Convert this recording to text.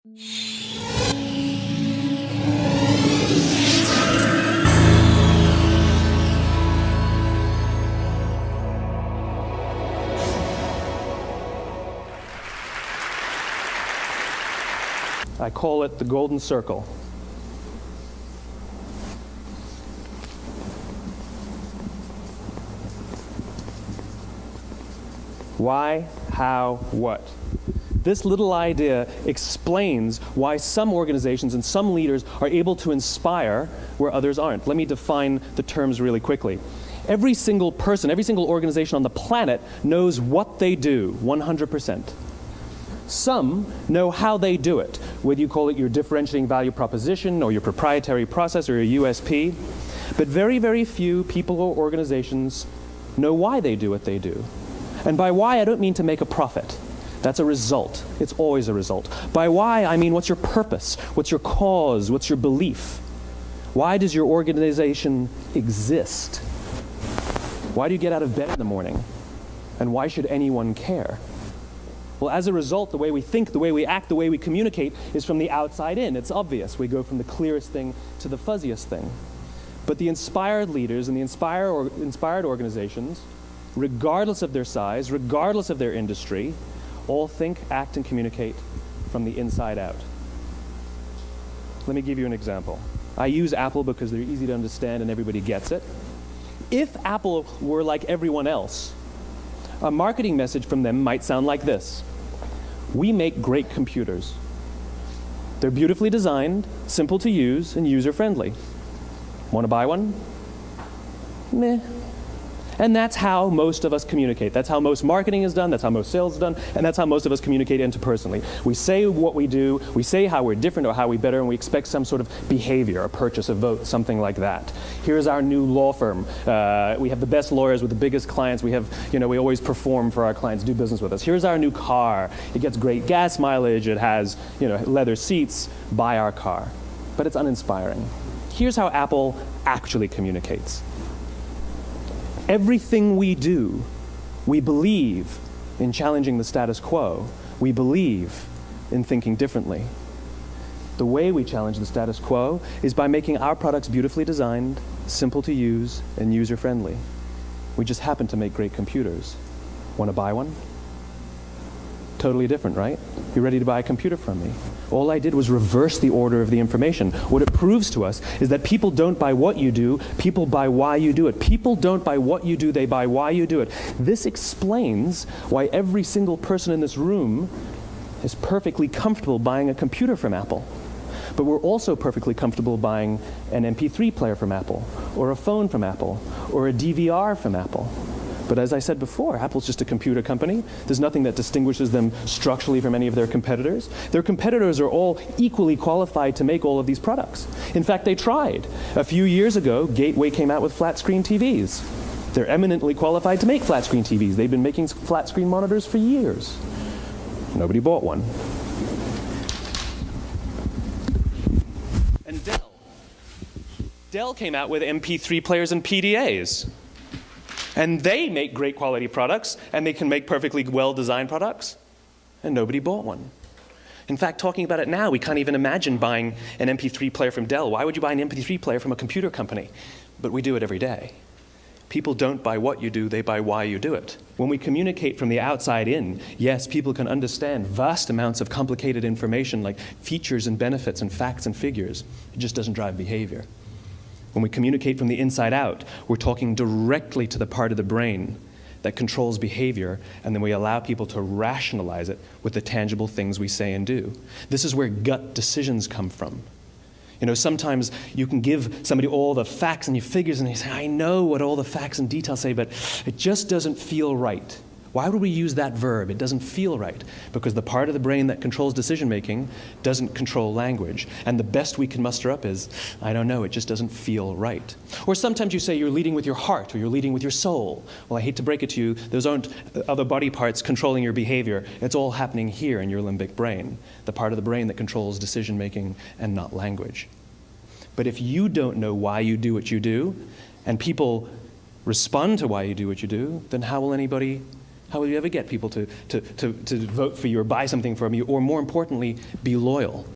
I call it the golden circle. Why, how, what? This little idea explains why some organizations and some leaders are able to inspire where others aren't. Let me define the terms really quickly. Every single person, every single organization on the planet knows what they do, 100%. Some know how they do it, whether you call it your differentiating value proposition or your proprietary process or your USP. But very, very few people or organizations know why they do what they do. And by why, I don't mean to make a profit. That's a result. It's always a result. By why, I mean what's your purpose? What's your cause? What's your belief? Why does your organization exist? Why do you get out of bed in the morning? And why should anyone care? Well, as a result, the way we think, the way we act, the way we communicate is from the outside in. It's obvious. We go from the clearest thing to the fuzziest thing. But the inspired leaders and the inspired organizations, regardless of their size, regardless of their industry, all think, act, and communicate from the inside out. Let me give you an example. I use Apple because they're easy to understand and everybody gets it. If Apple were like everyone else, a marketing message from them might sound like this. We make great computers. They're beautifully designed, simple to use, and user-friendly. Want to buy one? Meh. And that's how most of us communicate. That's how most marketing is done, that's how most sales is done, and that's how most of us communicate interpersonally. We say what we do, we say how we're different or how we're better, and we expect some sort of behavior, a purchase, a vote, something like that. Here's our new law firm. We have the best lawyers with the biggest clients. We have, we always perform for our clients, do business with us. Here's our new car. It gets great gas mileage. It has, leather seats. Buy our car. But it's uninspiring. Here's how Apple actually communicates. Everything we do, we believe in challenging the status quo. We believe in thinking differently. The way we challenge the status quo is by making our products beautifully designed, simple to use, and user-friendly. We just happen to make great computers. Want to buy one? Totally different, right? You ready to buy a computer from me? All I did was reverse the order of the information. What it proves to us is that people don't buy what you do, people buy why you do it. People don't buy what you do, they buy why you do it. This explains why every single person in this room is perfectly comfortable buying a computer from Apple. But we're also perfectly comfortable buying an MP3 player from Apple, or a phone from Apple, or a DVR from Apple. But as I said before, Apple's just a computer company. There's nothing that distinguishes them structurally from any of their competitors. Their competitors are all equally qualified to make all of these products. In fact, they tried. A few years ago, Gateway came out with flat-screen TVs. They're eminently qualified to make flat-screen TVs. They've been making flat-screen monitors for years. Nobody bought one. And Dell came out with MP3 players and PDAs. And they make great quality products, and they can make perfectly well-designed products, and nobody bought one. In fact, talking about it now, we can't even imagine buying an MP3 player from Dell. Why would you buy an MP3 player from a computer company? But we do it every day. People don't buy what you do, they buy why you do it. When we communicate from the outside in, yes, people can understand vast amounts of complicated information like features and benefits and facts and figures. It just doesn't drive behavior. When we communicate from the inside out, we're talking directly to the part of the brain that controls behavior, and then we allow people to rationalize it with the tangible things we say and do. This is where gut decisions come from. Sometimes you can give somebody all the facts and your figures, and they say, I know what all the facts and details say, but it just doesn't feel right. Why would we use that verb? It doesn't feel right. Because the part of the brain that controls decision-making doesn't control language. And the best we can muster up is, I don't know, it just doesn't feel right. Or sometimes you say you're leading with your heart or you're leading with your soul. Well, I hate to break it to you, those aren't other body parts controlling your behavior. It's all happening here in your limbic brain, the part of the brain that controls decision-making and not language. But if you don't know why you do what you do, and people respond to why you do what you do, then how will anybody How will you ever get people to vote for you or buy something from you, or more importantly, be loyal?